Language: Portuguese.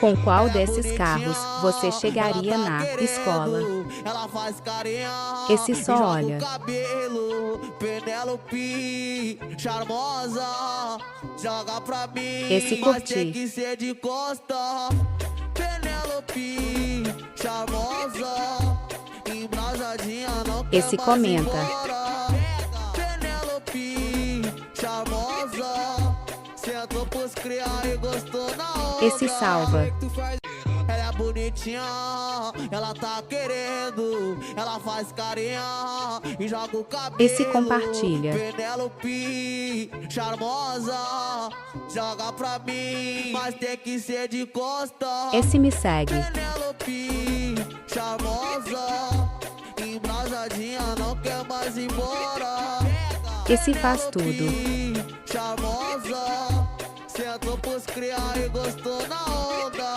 Com qual desses carros você chegaria na escola? Ela faz carinha, Esse só joga o olha. cabelo, Penélope, charmosa, joga pra mim, Esse mas tem curti. que ser de costa. Penélope, charmosa, embrasadinha, não quer Esse mais comenta. embora. Penélope, charmosa, sentou pros criar e gostou na onda. Esse salva. Ela é bonitinha, ela tá querendo, ela faz carinha e joga o cabelo. Esse compartilha. Penélope, charmosa, joga pra mim, mas tem que ser de costa. Esse me segue. Penélope, charmosa, embrasadinha, não quer mais ir embora. Esse faz tudo. Charmosa, sentou pros criar e gostou na onda.